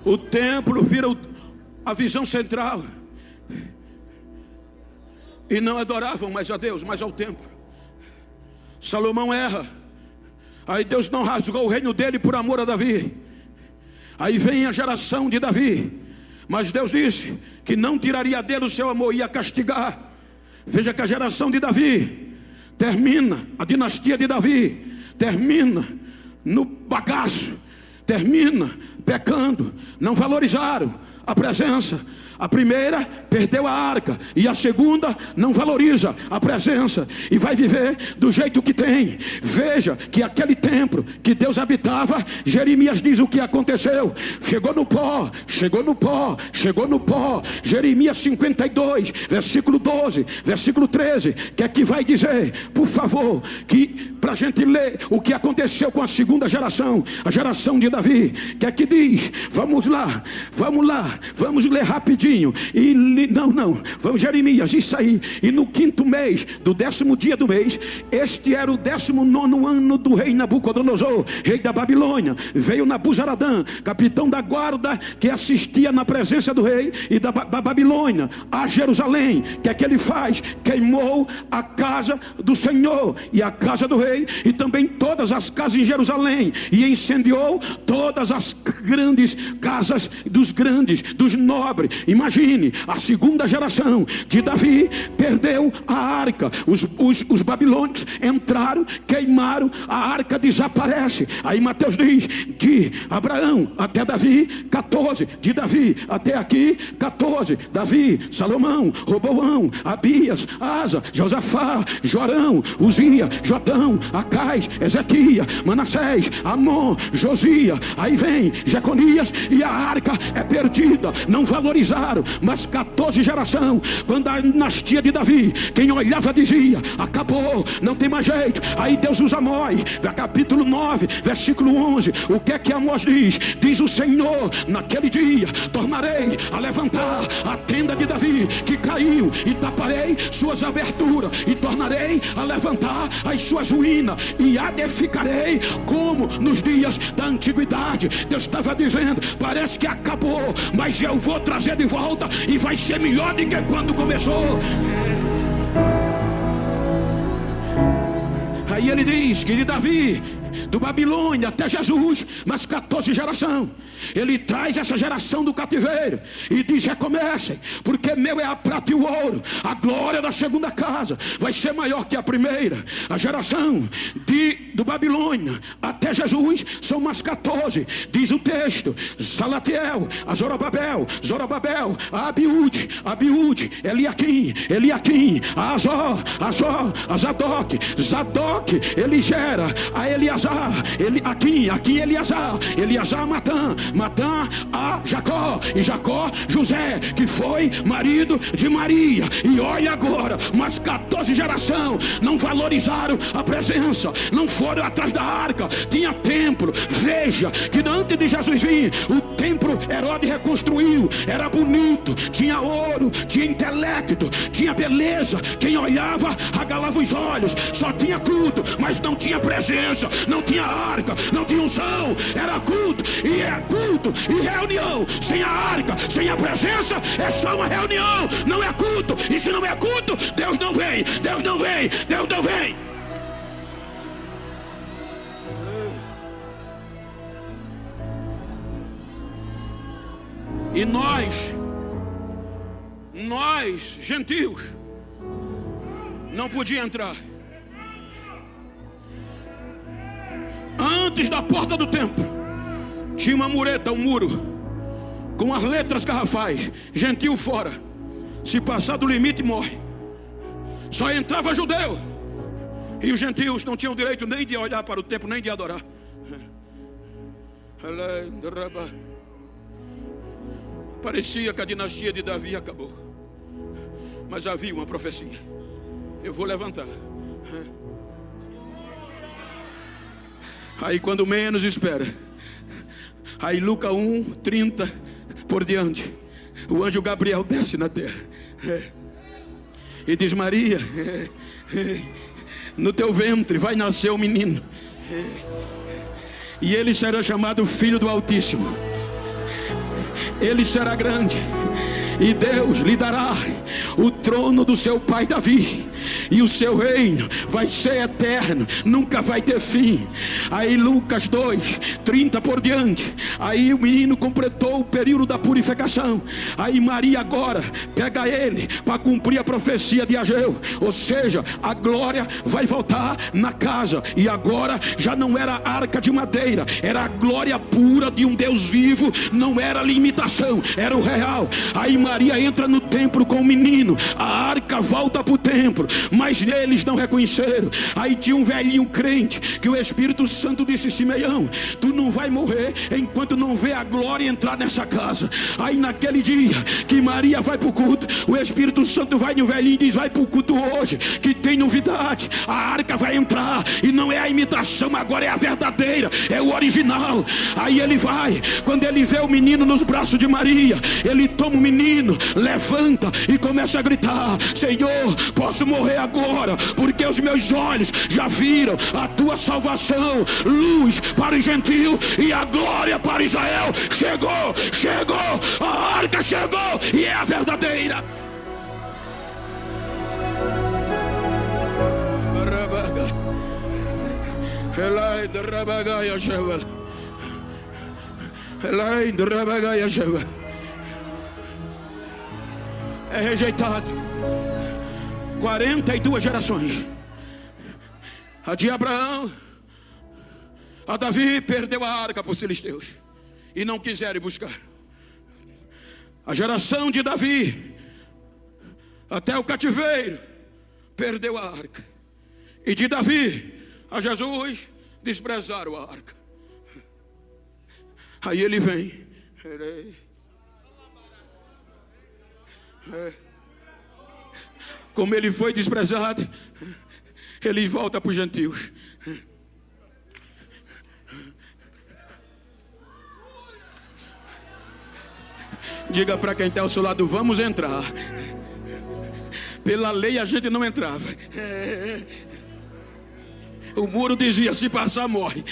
O templo vira a visão central. E não adoravam mais a Deus, mas ao templo. Salomão erra. Aí Deus não rasgou o reino dele por amor a Davi. Aí vem a geração de Davi. Mas Deus disse que não tiraria dele o seu amor, ia castigar. Veja que a geração de Davi termina, a dinastia de Davi termina no bagaço, termina pecando. Não valorizaram a presença. A primeira perdeu a arca, e a segunda não valoriza a presença e vai viver do jeito que tem. Veja que aquele templo que Deus habitava, Jeremias diz o que aconteceu. Chegou no pó, chegou no pó, chegou no pó. Jeremias 52, versículo 12, versículo 13, que é que vai dizer, por favor, que para a gente ler o que aconteceu com a segunda geração, a geração de Davi, que é que diz, vamos lá, vamos ler rapidinho. Vamos, Jeremias, isso aí. E no 5º mês, do 10º dia do mês, este era o 19º ano do rei Nabucodonosor, rei da Babilônia. Veio Nabuzaradã, capitão da guarda, que assistia na presença do rei e da Babilônia, a Jerusalém. Que é que ele faz? Queimou a casa do Senhor e a casa do rei, e também todas as casas em Jerusalém, e incendiou todas as grandes casas dos grandes, dos nobres. Imagine, a segunda geração de Davi perdeu a arca. Os babilônios entraram, queimaram, a arca desaparece. Aí Mateus diz, de Abraão até Davi, 14, de Davi até aqui, 14, Davi, Salomão, Roboão, Abias, Asa, Josafá, Jorão, Uzia, Jotão, Acais, Ezequias, Manassés, Amon, Josia. Aí vem Jeconias e a arca é perdida. Não valorizaram. Mas 14 geração, quando a dinastia de Davi, quem olhava dizia, acabou, não tem mais jeito. Aí Deus usa Amós, capítulo 9, versículo 11. O que é que Amós diz? Diz o Senhor, naquele dia tornarei a levantar a tenda de Davi que caiu, e taparei suas aberturas, e tornarei a levantar as suas ruínas, e edificarei como nos dias da antiguidade. Deus estava dizendo, parece que acabou, mas eu vou trazer de volta, e vai ser melhor do que quando começou. Aí ele diz que de Davi, do Babilônia até Jesus, mas 14 geração. Ele traz essa geração do cativeiro e diz, recomecem, porque meu é a prata e o ouro. A glória da segunda casa vai ser maior que a primeira. A geração do Babilônia até Jesus são mais 14. Diz o texto, Salatiel, a Zorobabel, a Abiúde, Eliaquim, a Azor, a Zadok, ele gera a Eleazar, aqui Eleazar, Matã a Jacó, e Jacó José, que foi marido de Maria. E olha agora, mas 14 geração não valorizaram a presença, não foram atrás da arca. Tinha templo. Veja que antes de Jesus vir, o templo Herodes reconstruiu, era bonito, tinha ouro, tinha intelecto, tinha beleza. Quem olhava regalava os olhos. Só tinha culto, mas não tinha presença, não tinha arca, não tinha unção. Era culto e reunião. Sem a arca, sem a presença, é só uma reunião, não é culto. E se não é culto, Deus não vem. E nós gentios não podia entrar. Antes da porta do templo tinha uma mureta, um muro com as letras garrafais, gentil fora. Se passar do limite, morre. Só entrava judeu, e os gentios não tinham direito nem de olhar para o templo, nem de adorar. Parecia que a dinastia de Davi acabou, mas havia uma profecia: eu vou levantar. Aí quando menos espera, aí Lucas 1:30 por diante, o anjo Gabriel desce na terra e diz: Maria, no teu ventre vai nascer um menino, e ele será chamado Filho do Altíssimo. ele será grande, e Deus lhe dará o trono do seu pai Davi, e o seu reino vai ser eterno, nunca vai ter fim. Aí Lucas 2:30 por diante, aí o menino completou o período da purificação. Aí Maria agora pega ele para cumprir a profecia de Ageu, ou seja, a glória vai voltar na casa. E agora já não era arca de madeira, era a glória pura de um Deus vivo, não era limitação, era o real. Aí Maria entra no templo com o menino, a arca volta para o templo, mas eles não reconheceram. Aí tinha um velhinho crente que o Espírito Santo disse: Simeão, tu não vai morrer enquanto não vê a glória entrar nessa casa. Aí naquele dia que Maria vai para o culto, o Espírito Santo vai no velhinho e diz: vai para o culto hoje, que tem novidade, a arca vai entrar, e não é a imitação, agora é a verdadeira, é o original. Aí ele vai, quando ele vê o menino nos braços de Maria, ele toma o menino, levanta e começa a gritar: Senhor, posso morrer agora, porque os meus olhos já viram a tua salvação, luz para os gentios e a glória para Israel. Chegou, chegou, a arca chegou, e é a verdadeira. É rejeitado. 42 gerações. A de Abraão, a Davi perdeu a arca para os filisteus e não quiseram buscar. A geração de Davi até o cativeiro perdeu a arca, e de Davi a Jesus desprezaram a arca. Aí ele vem, como ele foi desprezado, ele volta para os gentios. Diga para quem está ao seu lado: vamos entrar. Pela lei a gente não entrava. O muro dizia: se passar morre.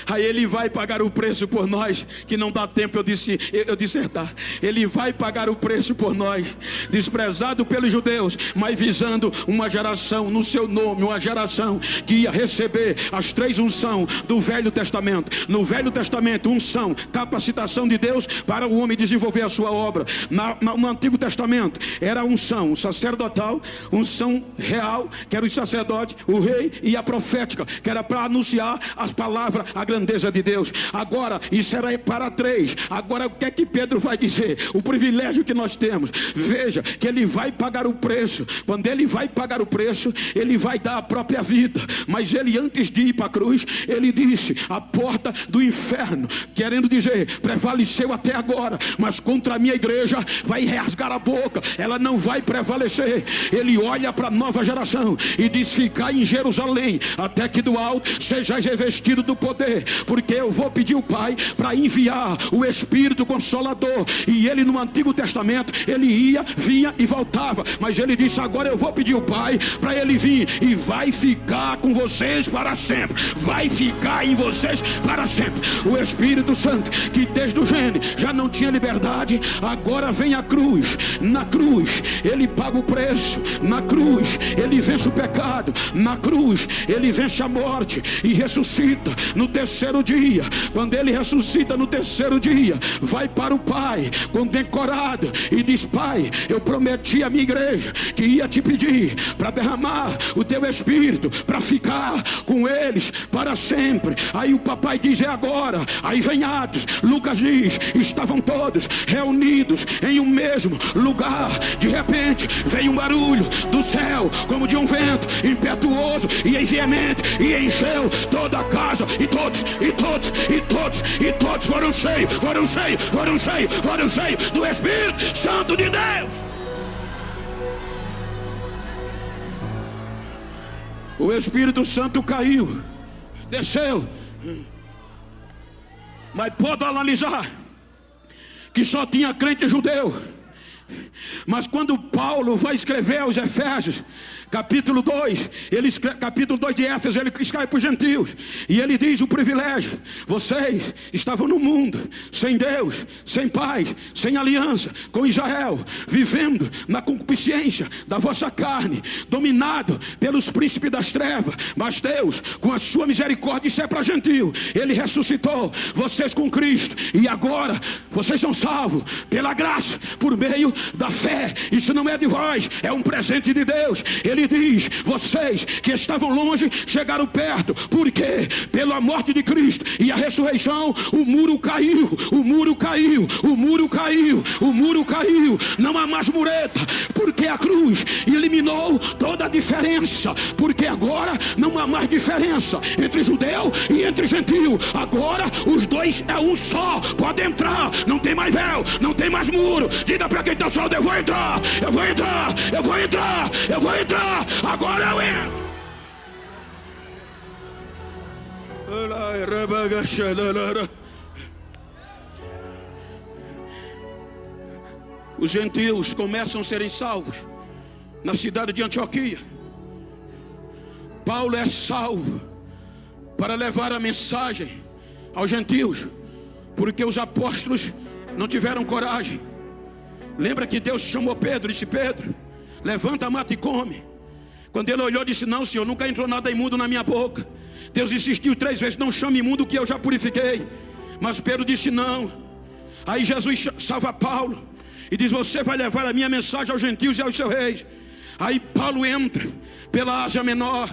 Aí ele vai pagar o preço por nós, que não dá tempo eu dissertar. Ele vai pagar o preço por nós, desprezado pelos judeus, mas visando uma geração no seu nome, uma geração que ia receber as 3 unções do Velho Testamento. No Velho Testamento, unção, capacitação de Deus para o homem desenvolver a sua obra. No Antigo Testamento era unção sacerdotal, unção real, que era o sacerdote, o rei, e a profética, que era para anunciar as palavras, a grandeza de Deus. Agora isso era para 3. Agora o que é que Pedro vai dizer? O privilégio que nós temos. Veja que ele vai pagar o preço. Quando ele vai pagar o preço, ele vai dar a própria vida. Mas ele, antes de ir para a cruz, ele disse: a porta do inferno, querendo dizer, prevaleceu até agora, mas contra a minha igreja vai rasgar a boca, ela não vai prevalecer. Ele olha para a nova geração e diz: ficai em Jerusalém, até que do alto sejais revestido do poder, porque eu vou pedir o Pai para enviar o Espírito Consolador. E ele, no Antigo Testamento, ele ia, vinha e voltava, mas ele disse: agora eu vou pedir o Pai para ele vir, e vai ficar com vocês para sempre, vai ficar em vocês para sempre. O Espírito Santo, que desde o Gênesis já não tinha liberdade, agora vem a cruz. Na cruz ele paga o preço, na cruz ele vence o pecado, na cruz ele vence a morte e ressuscita no terceiro dia. Quando ele ressuscita no terceiro dia, vai para o Pai condecorado e diz: Pai, eu prometi à minha igreja que ia te pedir para derramar o teu Espírito, para ficar com eles para sempre. Aí o papai diz: é agora. Aí vem Atos, Lucas diz: estavam todos reunidos em um mesmo lugar. De repente veio um barulho do céu, como de um vento impetuoso e veemente, e encheu toda a casa, e todos foram cheios do Espírito Santo de Deus. O Espírito Santo caiu, desceu. Mas pode analisar que só tinha crente judeu Mas quando Paulo vai escrever aos Efésios, capítulo 2, capítulo 2 de Éfeso, ele escreve para os gentios, e ele diz o privilégio: vocês estavam no mundo, sem Deus, sem paz, sem aliança com Israel, vivendo na concupiscência da vossa carne, dominado pelos príncipes das trevas. Mas Deus, com a sua misericórdia, isso é para gentio, ele ressuscitou vocês com Cristo, e agora vocês são salvos pela graça, por meio da fé. Isso não é de vós, é um presente de Deus. Ele diz: vocês que estavam longe chegaram perto. Por quê? Pela morte de Cristo e a ressurreição, o muro caiu, o muro caiu, o muro caiu, o muro caiu. Não há mais mureta, porque a cruz eliminou toda a diferença. Porque agora não há mais diferença entre judeu e entre gentio. Agora os dois é um só. Pode entrar, não tem mais véu, não tem mais muro. Diga para quem está solto: eu vou entrar, eu vou entrar, eu vou entrar, eu vou entrar. Agora eu entro. Os gentios começam a serem salvos na cidade de Antioquia. Paulo é salvo para levar a mensagem aos gentios, porque os apóstolos não tiveram coragem. Lembra que Deus chamou Pedro e disse: Pedro, levanta, mata e come. Quando ele olhou, disse: não, Senhor, nunca entrou nada imundo na minha boca. Deus insistiu 3 vezes: não chame imundo, que eu já purifiquei. Mas Pedro disse: não. Aí Jesus salva Paulo e diz: você vai levar a minha mensagem aos gentios e aos seus reis. Aí Paulo entra pela Ásia Menor.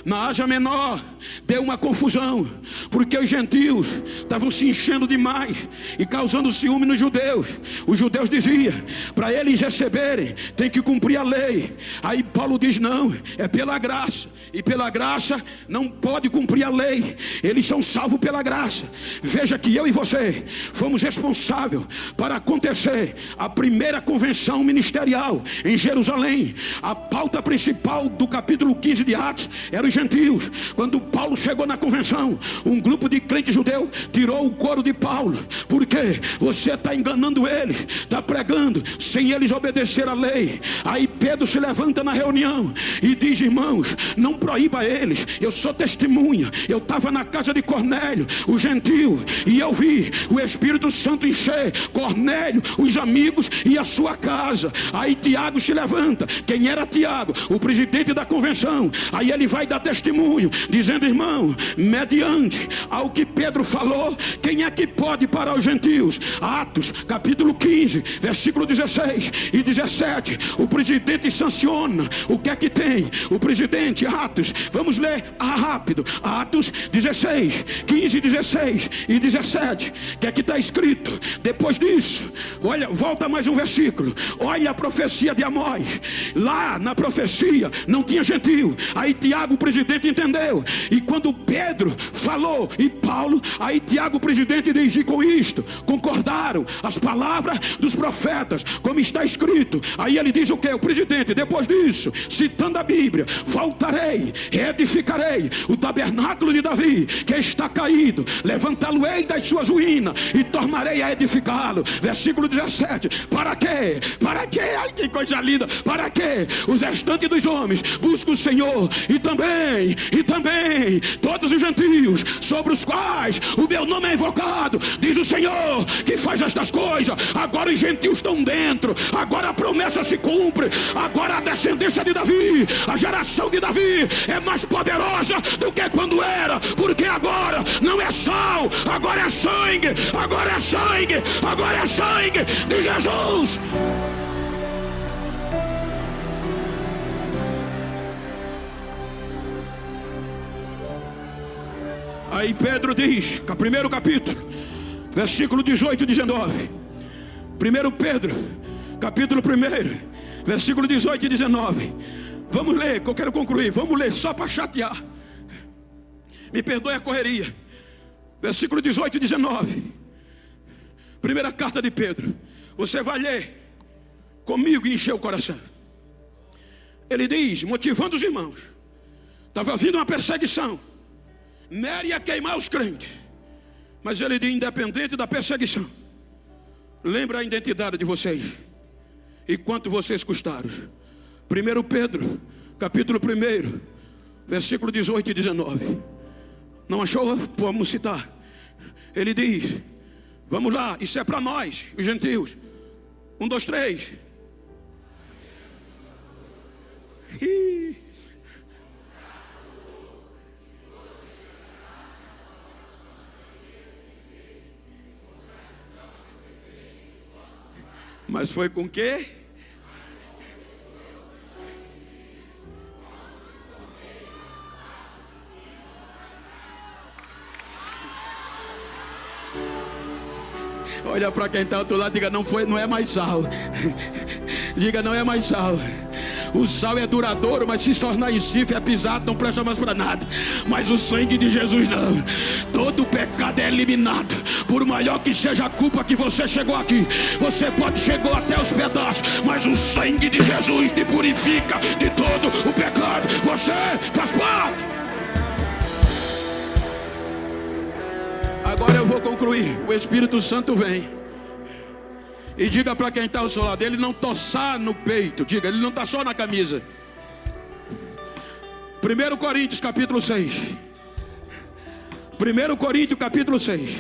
Na Ásia Menor deu uma confusão, porque os gentios estavam se enchendo demais e causando ciúme nos judeus. Os judeus diziam: para eles receberem tem que cumprir a lei. Aí Paulo diz: não, é pela graça, e pela graça não pode cumprir a lei. Eles são salvos pela graça. Veja que eu e você fomos responsáveis para acontecer a primeira convenção ministerial em Jerusalém. A pauta principal do capítulo 15 de Atos eram os gentios. Quando Paulo chegou na convenção, um grupo de crentes judeus tirou o couro de Paulo. Por quê? Você está enganando eles, está pregando sem eles obedecer a lei. Aí Pedro se levanta na reunião e diz: irmãos, não proíba eles, eu sou testemunha. Eu estava na casa de Cornélio, o gentio, e eu vi o Espírito Santo encher Cornélio, os amigos e a sua casa. Aí Tiago se levanta. Quem era Tiago? O presidente da convenção. Aí ele vai dar testemunho, dizendo: irmão, mediante ao que Pedro falou, quem é que pode parar os gentios? Atos capítulo 15, versículo 16 e 17. O presidente sanciona. O que é que tem? O presidente, Atos, vamos ler rápido, Atos 16, 15, 16 e 17. O que é que está escrito? Depois disso, olha, volta mais um versículo. Olha a profecia de Amós. Lá na profecia não tinha gentio. Aí Tiago, o presidente, entendeu. E quando Pedro falou e Paulo, aí Tiago, o presidente, diz: e com isto concordaram as palavras dos profetas, como está escrito. Aí ele diz o que? O presidente, depois disso, citando a Bíblia: voltarei, reedificarei o tabernáculo de Davi, que está caído, levantá-lo-ei das suas ruínas e tornarei a edificá-lo. Versículo 17. Para quê? Para quê? Ai, que coisa linda! Para quê? Os restantes dos homens buscam o Senhor, e também todos os gentios sobre os quais o meu nome é invocado, diz o Senhor que faz estas coisas. Agora os gentios estão dentro, agora a promessa se cumpre, agora a descendência de Davi, a geração de Davi é mais poderosa do que quando era, porque agora não é sal, agora é sangue, agora é sangue, agora é sangue de Jesus. Aí Pedro diz, primeiro capítulo, versículo 18 e 19. 1 Pedro, capítulo 1, versículo 18 e 19. Vamos ler, que eu quero concluir. Vamos ler só para chatear. Me perdoe a correria. Versículo 18 e 19. Primeira carta de Pedro. Você vai ler comigo e encher o coração. Ele diz, motivando os irmãos. Estava vindo uma perseguição. Nero ia queimar os crentes. Mas ele diz, independente da perseguição, lembra a identidade de vocês. e quanto vocês custaram. 1 Pedro, capítulo 1, versículo 18 e 19. Não achou? Vamos citar. Ele diz, vamos lá, isso é para nós, os gentios. 1, 2, 3. Mas foi com quê? Olha para quem está ao outro lado, diga, não é mais sal. Diga, não é mais sal. O sal é duradouro, mas se tornar insípido, é pisado, não presta mais para nada. Mas o sangue de Jesus não. Todo pecado é eliminado. Por maior que seja a culpa que você chegou aqui, você chegou até os pedaços, mas o sangue de Jesus te purifica de todo o pecado. Você faz parte. Agora eu vou concluir. O Espírito Santo vem e diga para quem está ao seu lado, ele não está só no peito. Diga, ele não está só na camisa. 1 Coríntios capítulo 6. 1 Coríntios capítulo 6,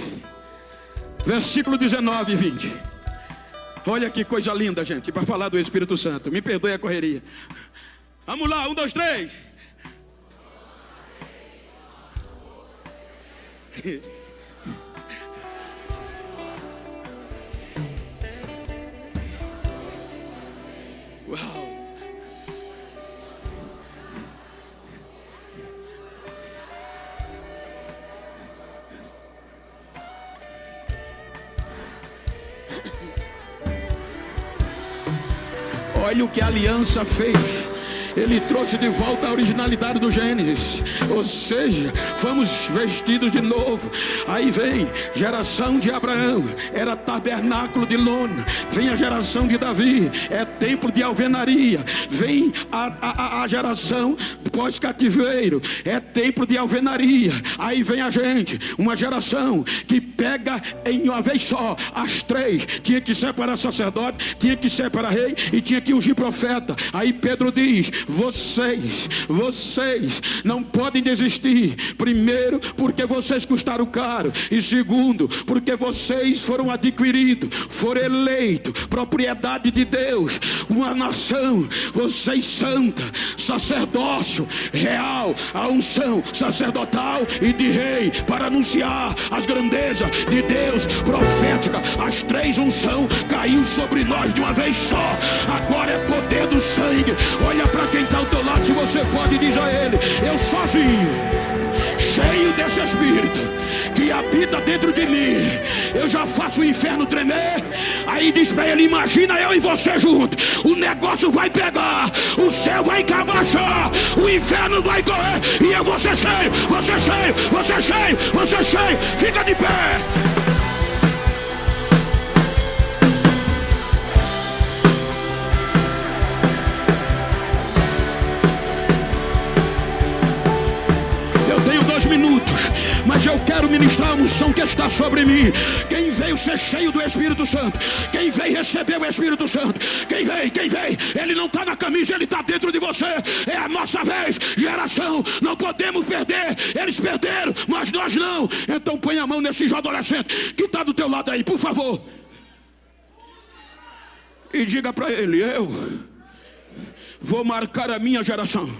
versículo 19 e 20. Olha que coisa linda, gente, para falar do Espírito Santo. Me perdoe a correria. Vamos lá, 1, 2, 3. Uau. Olha o que a aliança fez. Ele trouxe de volta a originalidade do Gênesis. Ou seja, fomos vestidos de novo. Aí vem geração de Abraão, era tabernáculo de lona. Vem a geração de Davi, é templo de alvenaria. Vem a geração pós-cativeiro, é templo de alvenaria. Aí vem a gente, uma geração que pega em uma vez só as três. Tinha que ser para sacerdote, tinha que ser para rei e tinha que ungir profeta. Aí Pedro diz, vocês não podem desistir. Primeiro, porque vocês custaram caro. E segundo, porque vocês foram adquiridos, foram eleitos, propriedade de Deus, uma nação, vocês santa, sacerdócio real, a unção sacerdotal e de rei, para anunciar as grandezas de Deus, profética. As três unção caiu sobre nós de uma vez só. Agora é poder do sangue. Olha para quem está ao teu lado, se você pode, diz a ele, eu sozinho, cheio desse Espírito que habita dentro de mim, eu já faço o inferno tremer. Aí diz para ele, imagina eu e você junto, o negócio vai pegar, o céu vai abaixar, o inferno vai correr, e eu vou ser cheio, você cheio, você cheio, você cheio. Fica de pé. Mas eu quero ministrar a unção que está sobre mim. Quem veio ser cheio do Espírito Santo, quem veio receber o Espírito Santo, quem veio, ele não está na camisa, ele está dentro de você. É a nossa vez, geração, não podemos perder. Eles perderam, mas nós não. Então põe a mão nesse jovem adolescente que está do teu lado aí, por favor, e diga para ele, eu vou marcar a minha geração.